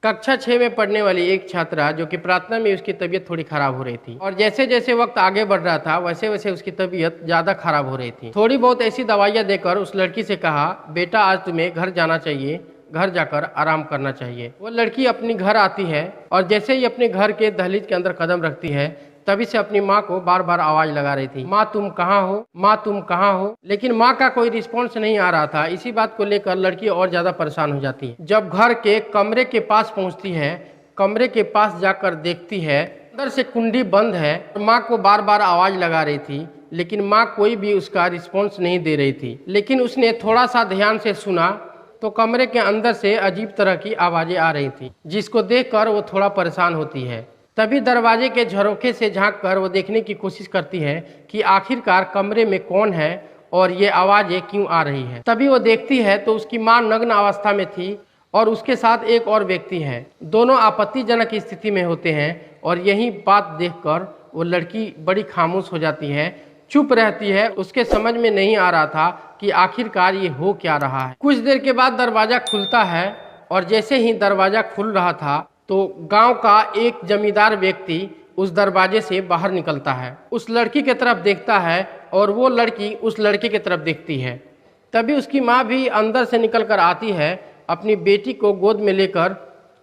कक्षा 6 में पढ़ने वाली एक छात्रा जो कि प्रार्थना में उसकी तबीयत थोड़ी खराब हो रही थी और जैसे जैसे वक्त आगे बढ़ रहा था वैसे वैसे उसकी तबीयत ज़्यादा खराब हो रही थी। थोड़ी बहुत ऐसी दवाइयाँ देकर उस लड़की से कहा, बेटा आज तुम्हें घर जाना चाहिए, घर जाकर आराम करना चाहिए। वो लड़की अपनी घर आती है और जैसे ही अपने घर के दहलीज के अंदर कदम रखती है तभी से अपनी माँ को बार बार आवाज लगा रही थी, माँ तुम कहाँ हो, माँ तुम कहाँ हो। लेकिन माँ का कोई रिस्पॉन्स नहीं आ रहा था। इसी बात को लेकर लड़की और ज्यादा परेशान हो जाती है। जब घर के कमरे के पास पहुँचती है, कमरे के पास जाकर देखती है अंदर से कुंडी बंद है। माँ को बार बार आवाज लगा रही थी लेकिन माँ कोई भी उसका रिस्पॉन्स नहीं दे रही थी। लेकिन उसने थोड़ा सा ध्यान से सुना तो कमरे के अंदर से अजीब तरह की आवाजें आ रही थी, जिसको देखकर वो थोड़ा परेशान होती है। तभी दरवाजे के झरोखे से झांककर वो देखने की कोशिश करती है कि आखिरकार कमरे में कौन है और ये आवाजें क्यों आ रही है। तभी वो देखती है तो उसकी माँ नग्न अवस्था में थी और उसके साथ एक और व्यक्ति है। दोनों आपत्तिजनक स्थिति में होते हैं और यही बात देखकर वो लड़की बड़ी खामोश हो जाती है, चुप रहती है। उसके समझ में नहीं आ रहा था कि आखिरकार ये हो क्या रहा है। कुछ देर के बाद दरवाजा खुलता है और जैसे ही दरवाजा खुल रहा था तो गांव का एक जमींदार व्यक्ति उस दरवाजे से बाहर निकलता है, उस लड़की की तरफ देखता है और वो लड़की उस लड़के की तरफ देखती है। तभी उसकी माँ भी अंदर से निकल कर आती है, अपनी बेटी को गोद में लेकर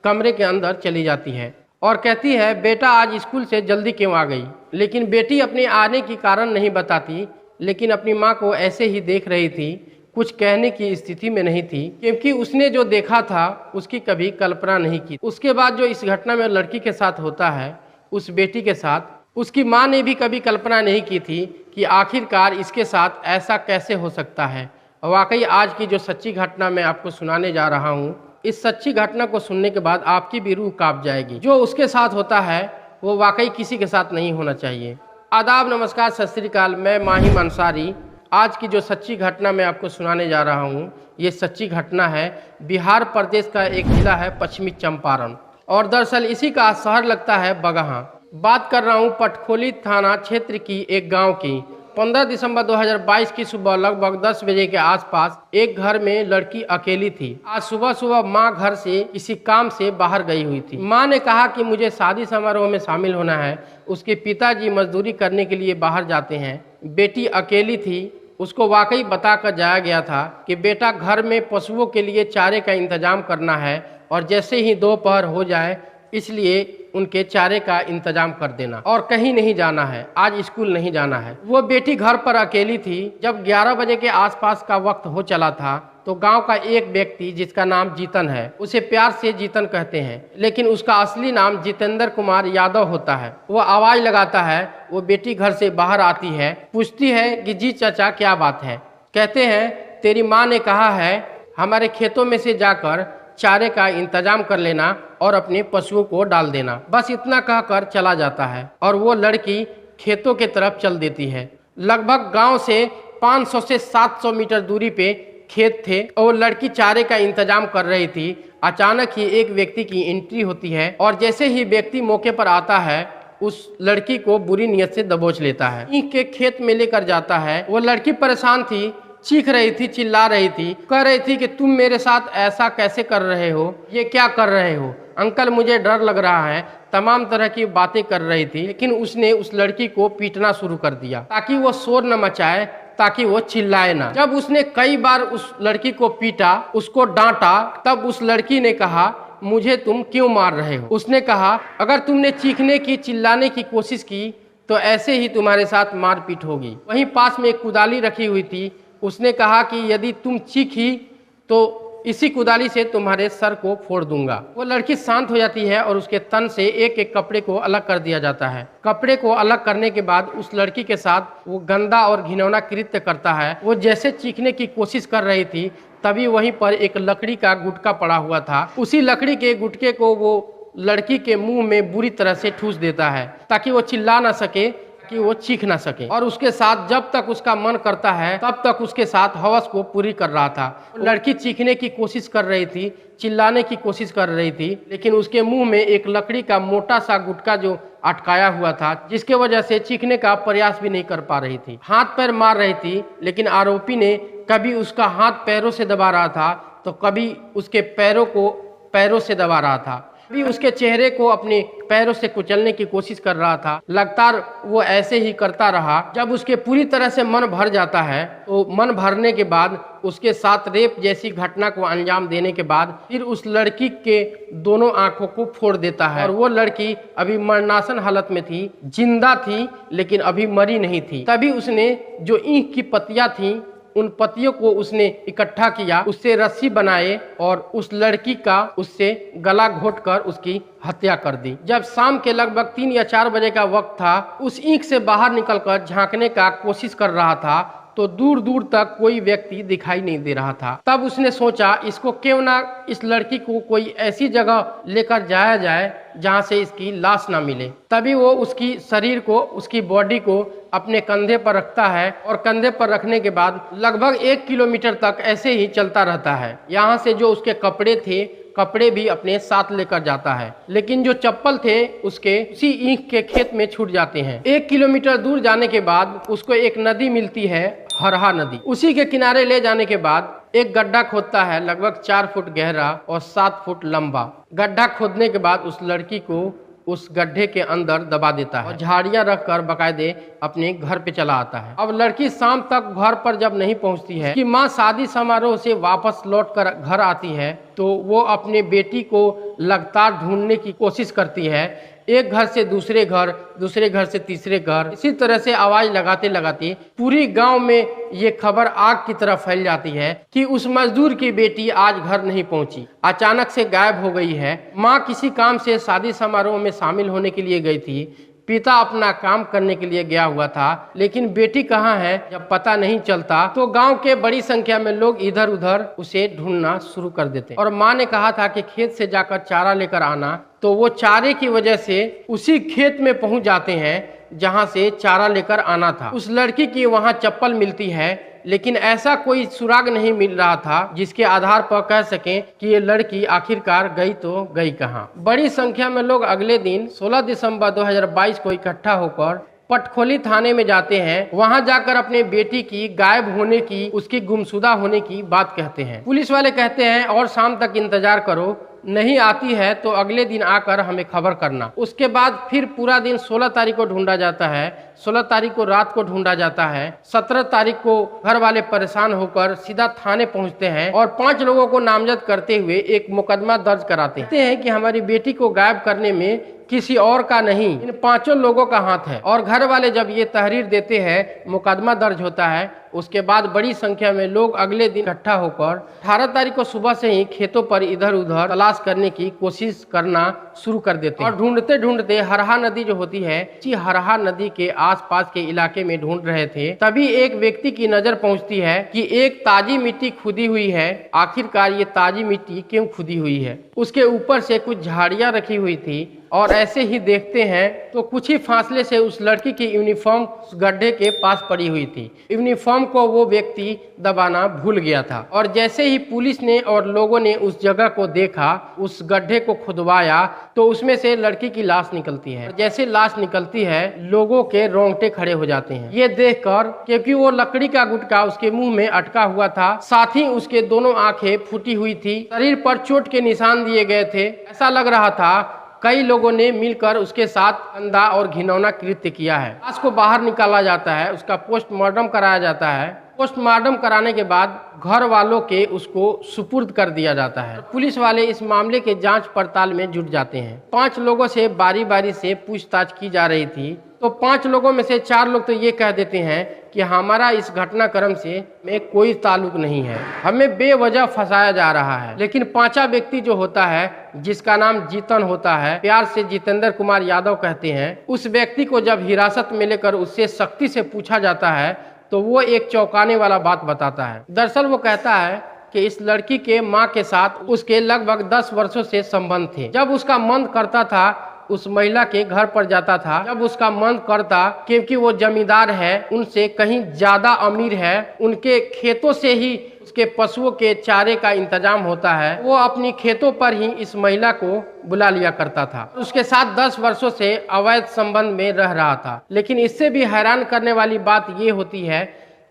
कमरे के अंदर चली जाती है और कहती है, बेटा आज स्कूल से जल्दी क्यों आ गई। लेकिन बेटी अपने आने की कारण नहीं बताती, लेकिन अपनी माँ को ऐसे ही देख रही थी, कुछ कहने की स्थिति में नहीं थी क्योंकि उसने जो देखा था उसकी कभी कल्पना नहीं की। उसके बाद जो इस घटना में लड़की के साथ होता है, उस बेटी के साथ, उसकी माँ ने भी कभी कल्पना नहीं की थी कि आखिरकार इसके साथ ऐसा कैसे हो सकता है। वाकई आज की जो सच्ची घटना मैं आपको सुनाने जा रहा हूँ, इस सच्ची घटना को सुनने के बाद आपकी भी रूह कांप जाएगी। जो उसके साथ होता है वो वाकई किसी के साथ नहीं होना चाहिए। आदाब, नमस्कार, सत श्री अकाल। मैं माहिम अंसारी। आज की जो सच्ची घटना मैं आपको सुनाने जा रहा हूँ, ये सच्ची घटना है बिहार प्रदेश का एक जिला है पश्चिमी चंपारण और दरअसल इसी का शहर लगता है बगहा। बात कर रहा हूँ पटखोली थाना क्षेत्र की एक गांव की। 15 दिसंबर 2022 की सुबह लगभग 10 बजे के आसपास एक घर में लड़की अकेली थी। आज सुबह सुबह माँ घर से किसी काम से बाहर गई हुई थी। माँ ने कहा कि मुझे शादी समारोह में शामिल होना है। उसके पिताजी मजदूरी करने के लिए बाहर जाते हैं। बेटी अकेली थी। उसको वाकई बताकर जाया गया था कि बेटा घर में पशुओं के लिए चारे का इंतजाम करना है और जैसे ही दोपहर हो जाए इसलिए उनके चारे का इंतजाम कर देना और कहीं नहीं जाना है, आज स्कूल नहीं जाना है। वो बेटी घर पर अकेली थी। जब 11 बजे के आसपास का वक्त हो चला था तो गांव का एक व्यक्ति जिसका नाम जीतन है, उसे प्यार से जीतन कहते हैं, लेकिन उसका असली नाम जितेंद्र कुमार यादव होता है। वो आवाज लगाता है। वो बेटी घर से बाहर आती है, पूछती है कि जी चाचा क्या बात है। कहते हैं तेरी माँ ने कहा है हमारे खेतों में से जाकर चारे का इंतजाम कर लेना और अपने पशुओं को डाल देना। बस इतना कहकर चला जाता है और वो लड़की खेतों के तरफ चल देती है। लगभग गांव से 500 से 700 मीटर दूरी पे खेत थे और लड़की चारे का इंतजाम कर रही थी। अचानक ही एक व्यक्ति की एंट्री होती है और जैसे ही व्यक्ति मौके पर आता है उस लड़की को बुरी नीयत से दबोच लेता है, ईंख के खेत में लेकर जाता है। वो लड़की परेशान थी, चीख रही थी, चिल्ला रही थी, कह रही थी कि तुम मेरे साथ ऐसा कैसे कर रहे हो, ये क्या कर रहे हो अंकल, मुझे डर लग रहा है। तमाम तरह की बातें कर रही थी। लेकिन उसने उस लड़की को पीटना शुरू कर दिया ताकि वो शोर न मचाए, ताकि वो चिल्लाए ना। जब उसने कई बार उस लड़की को पीटा, उसको डांटा, तब उस लड़की ने कहा मुझे तुम क्यों मार रहे हो। उसने कहा अगर तुमने चीखने की, चिल्लाने की कोशिश की तो ऐसे ही तुम्हारे साथ मारपीट होगी। वहीं पास में एक कुदाली रखी हुई थी। उसने कहा कि यदि तुम चीखी तो इसी कुदाली से तुम्हारे सर को फोड़ दूंगा। वो लड़की शांत हो जाती है और उसके तन से एक एक कपड़े को अलग कर दिया जाता है। कपड़े को अलग करने के बाद उस लड़की के साथ वो गंदा और घिनौना कृत्य करता है। वो जैसे चीखने की कोशिश कर रही थी तभी वहीं पर एक लकड़ी का गुटका पड़ा हुआ था। उसी लकड़ी के गुटके को वो लड़की के मुंह में बुरी तरह से ठूस देता है ताकि वो चिल्ला ना सके, कि वो चीख ना सके। और उसके साथ जब तक उसका मन करता है तब तक उसके साथ हवस को पूरी कर रहा था। लड़की चीखने की कोशिश कर रही थी, चिल्लाने की कोशिश कर रही थी, लेकिन उसके मुंह में एक लकड़ी का मोटा सा गुटका जो अटकाया हुआ था, जिसके वजह से चीखने का प्रयास भी नहीं कर पा रही थी। हाथ पैर मार रही थी, लेकिन आरोपी ने कभी उसका हाथ पैरों से दबा रहा था तो कभी उसके पैरों को पैरों से दबा रहा था। भी उसके चेहरे को अपने पैरों से कुचलने की कोशिश कर रहा था। लगातार वो ऐसे ही करता रहा। जब उसके पूरी तरह से मन भर जाता है तो मन भरने के बाद उसके साथ रेप जैसी घटना को अंजाम देने के बाद फिर उस लड़की के दोनों आंखों को फोड़ देता है। और वो लड़की अभी मरणासन हालत में थी, जिंदा थी लेकिन अभी मरी नहीं थी। तभी उसने जो ईंख की पत्तियां थी उन पत्तियों को उसने इकट्ठा किया, उससे रस्सी बनाए और उस लड़की का उससे गला घोटकर उसकी हत्या कर दी। जब शाम के लगभग 3 या 4 बजे का वक्त था, उस ईंख से बाहर निकलकर झांकने का कोशिश कर रहा था तो दूर दूर तक कोई व्यक्ति दिखाई नहीं दे रहा था। तब उसने सोचा इसको क्यों ना इस लड़की को कोई ऐसी जगह लेकर जाया जाए जहां से इसकी लाश ना मिले। तभी वो उसकी शरीर को, उसकी बॉडी को अपने कंधे पर रखता है और कंधे पर रखने के बाद लगभग 1 किलोमीटर तक ऐसे ही चलता रहता है। यहाँ से जो उसके कपड़े भी अपने साथ लेकर जाता है, लेकिन जो चप्पल थे उसके उसी ईंख के खेत में छूट जाते हैं। 1 किलोमीटर दूर जाने के बाद उसको एक नदी मिलती है, हरहा नदी। उसी के किनारे ले जाने के बाद एक गड्ढा खोदता है, लगभग 4 फुट गहरा और 7 फुट लंबा। गड्ढा खोदने के बाद उस लड़की को उस गड्ढे के अंदर दबा देता है और झाड़ियां रखकर बकायदे अपने घर पे चला आता है। अब लड़की शाम तक घर पर जब नहीं पहुंचती है कि माँ शादी समारोह से वापस लौटकर घर आती है तो वो अपने बेटी को लगातार ढूंढने की कोशिश करती है। एक घर से दूसरे घर से तीसरे घर, इसी तरह से आवाज लगाते लगाते पूरी गांव में ये खबर आग की तरह फैल जाती है कि उस मजदूर की बेटी आज घर नहीं पहुंची, अचानक से गायब हो गई है। माँ किसी काम से शादी समारोह में शामिल होने के लिए गई थी, पिता अपना काम करने के लिए गया हुआ था, लेकिन बेटी कहाँ है जब पता नहीं चलता तो गांव के बड़ी संख्या में लोग इधर उधर उसे ढूंढना शुरू कर देते। और माँ ने कहा था कि खेत से जाकर चारा लेकर आना, तो वो चारे की वजह से उसी खेत में पहुंच जाते हैं जहां से चारा लेकर आना था। उस लड़की की वहां चप्पल मिलती है, लेकिन ऐसा कोई सुराग नहीं मिल रहा था जिसके आधार पर कह सकें कि ये लड़की आखिरकार गई तो गई कहां। बड़ी संख्या में लोग अगले दिन 16 दिसंबर 2022 को इकट्ठा होकर पटखोली थाने में जाते हैं। वहां जाकर अपने बेटी की गायब होने की, उसकी गुमशुदा होने की बात कहते हैं। पुलिस वाले कहते हैं और शाम तक इंतजार करो, नहीं आती है तो अगले दिन आकर हमें खबर करना। उसके बाद फिर पूरा दिन 16 तारीख को ढूंढा जाता है, 16 तारीख को रात को ढूंढा जाता है। 17 तारीख को घर वाले परेशान होकर सीधा थाने पहुंचते हैं और 5 लोगों को नामजद करते हुए एक मुकदमा दर्ज कराते हैं कि हमारी बेटी को गायब करने में किसी और का नहीं, इन 5 लोगों का हाथ है। और घर वाले जब ये तहरीर देते हैं, मुकदमा दर्ज होता है। उसके बाद बड़ी संख्या में लोग अगले दिन इकट्ठा होकर 18 तारीख को सुबह से ही खेतों पर इधर उधर तलाश करने की कोशिश करना शुरू कर देते हैं। और ढूंढते ढूंढते हरहा नदी जो होती है, इसी हरहा नदी के आसपास के इलाके में ढूंढ रहे थे, तभी एक व्यक्ति की नजर पहुंचती है कि एक ताजी मिट्टी खुदी हुई है। आखिरकार ये ताजी मिट्टी क्यों खुदी हुई है? उसके ऊपर से कुछ झाड़ियां रखी हुई थी और ऐसे ही देखते हैं तो कुछ ही फासले से उस लड़की की यूनिफॉर्म उस गड्ढे के पास पड़ी हुई थी। यूनिफॉर्म को वो व्यक्ति दबाना भूल गया था। और जैसे ही पुलिस ने और लोगों ने उस जगह को देखा, उस गड्ढे को खुदवाया, तो उसमें से लड़की की लाश निकलती है। जैसे लाश निकलती है, लोगों के रोंगटे खड़े हो जाते हैं ये देखकर, क्योंकि वो लकड़ी का गुटका उसके मुंह में अटका हुआ था, साथ ही उसके दोनों आंखें फूटी हुई थी, शरीर पर चोट के निशान दिए गए थे। ऐसा लग रहा था कई लोगों ने मिलकर उसके साथ गंदा और घिनौना कृत्य किया है। लाश को बाहर निकाला जाता है, उसका पोस्टमार्टम कराया जाता है। पोस्टमार्टम कराने के बाद घर वालों के उसको सुपुर्द कर दिया जाता है। पुलिस वाले इस मामले के जांच पड़ताल में जुट जाते हैं। 5 लोगों से बारी बारी से पूछताछ की जा रही थी, तो 5 लोगों में से 4 लोग तो ये कह देते हैं कि हमारा इस घटनाक्रम से में कोई ताल्लुक नहीं है, हमें बेवजह फंसाया जा रहा है। लेकिन 5वां व्यक्ति जो होता है, जिसका नाम जीतन होता है, प्यार से जितेंद्र कुमार यादव कहते हैं, उस व्यक्ति को जब हिरासत में लेकर उससे सख्ती से पूछा जाता है तो वो एक चौंकाने वाला बात बताता है। दरअसल वो कहता है कि इस लड़की के माँ के साथ उसके लगभग 10 वर्षों से संबंध थे। जब उसका मन करता था उस महिला के घर पर जाता था, जब उसका मन करता, क्योंकि वो जमींदार है, उनसे कहीं ज्यादा अमीर है, उनके खेतों से ही उसके पशुओं के चारे का इंतजाम होता है, वो अपनी खेतों पर ही इस महिला को बुला लिया करता था। उसके साथ 10 वर्षों से अवैध संबंध में रह रहा था। लेकिन इससे भी हैरान करने वाली बात ये होती है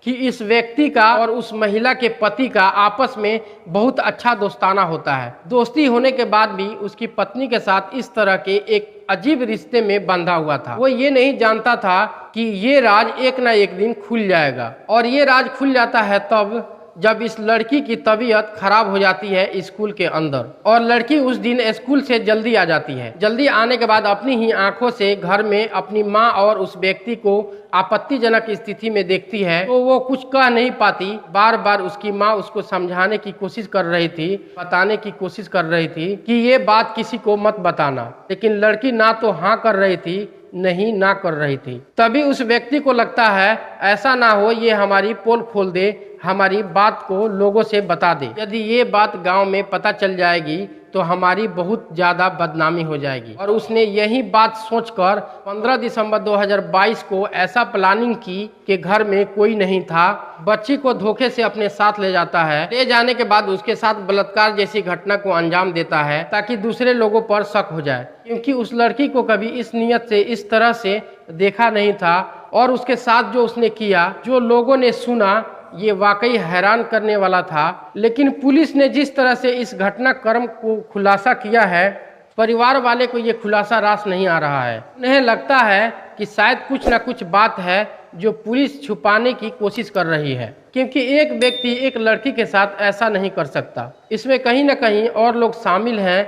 कि इस व्यक्ति का और उस महिला के पति का आपस में बहुत अच्छा दोस्ताना होता है। दोस्ती होने के बाद भी उसकी पत्नी के साथ इस तरह के एक अजीब रिश्ते में बंधा हुआ था। वो ये नहीं जानता था कि ये राज एक ना एक दिन खुल जाएगा, और ये राज खुल जाता है तब जब इस लड़की की तबीयत खराब हो जाती है स्कूल के अंदर, और लड़की उस दिन स्कूल से जल्दी आ जाती है। जल्दी आने के बाद अपनी ही आंखों से घर में अपनी माँ और उस व्यक्ति को आपत्तिजनक स्थिति में देखती है, तो वो कुछ कह नहीं पाती। बार बार उसकी माँ उसको समझाने की कोशिश कर रही थी, बताने की कोशिश कर रही थी कि ये बात किसी को मत बताना, लेकिन लड़की ना तो हाँ कर रही थी, नहीं ना कर रही थी। तभी उस व्यक्ति को लगता है ऐसा ना हो ये हमारी पोल खोल दे, हमारी बात को लोगों से बता दे। यदि ये बात गांव में पता चल जाएगी तो हमारी बहुत ज्यादा बदनामी हो जाएगी। और उसने यही बात सोचकर 15 दिसंबर 2022 को ऐसा प्लानिंग की कि घर में कोई नहीं था, बच्ची को धोखे से अपने साथ ले जाता है। ले जाने के बाद उसके साथ बलात्कार जैसी घटना को अंजाम देता है ताकि दूसरे लोगों पर शक हो जाए, क्योंकि उस लड़की को कभी इस नियत से इस तरह से देखा नहीं था। और उसके साथ जो उसने किया, जो लोगों ने सुना, ये वाकई हैरान करने वाला था। लेकिन पुलिस ने जिस तरह से इस घटनाक्रम को खुलासा किया है, परिवार वाले को ये खुलासा रास नहीं आ रहा है। उन्हें लगता है कि शायद कुछ ना कुछ बात है जो पुलिस छुपाने की कोशिश कर रही है, क्योंकि एक व्यक्ति एक लड़की के साथ ऐसा नहीं कर सकता। इसमें कहीं ना कहीं और लोग शामिल हैं।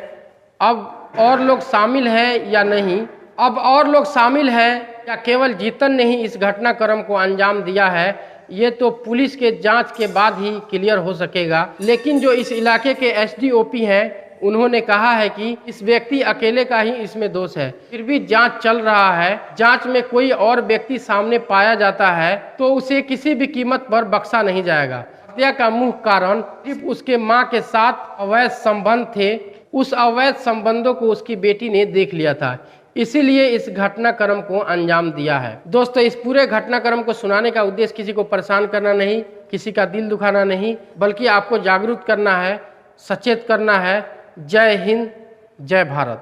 अब और लोग शामिल हैं या नहीं, अब और लोग शामिल हैं या केवल जीतन ने ही इस घटनाक्रम को अंजाम दिया है, ये तो पुलिस के जांच के बाद ही क्लियर हो सकेगा। लेकिन जो इस इलाके के एसडीओपी हैं, उन्होंने कहा है कि इस व्यक्ति अकेले का ही इसमें दोष है। फिर भी जांच चल रहा है। जांच में कोई और व्यक्ति सामने पाया जाता है तो उसे किसी भी कीमत पर बख्शा नहीं जाएगा। हत्या का मुख्य कारण सिर्फ उसके माँ के साथ अवैध संबंध थे। उस अवैध संबंधों को उसकी बेटी ने देख लिया था, इसीलिए इस घटनाक्रम को अंजाम दिया है। दोस्तों, इस पूरे घटनाक्रम को सुनाने का उद्देश्य किसी को परेशान करना नहीं, किसी का दिल दुखाना नहीं, बल्कि आपको जागरूक करना है, सचेत करना है। जय हिंद, जय भारत।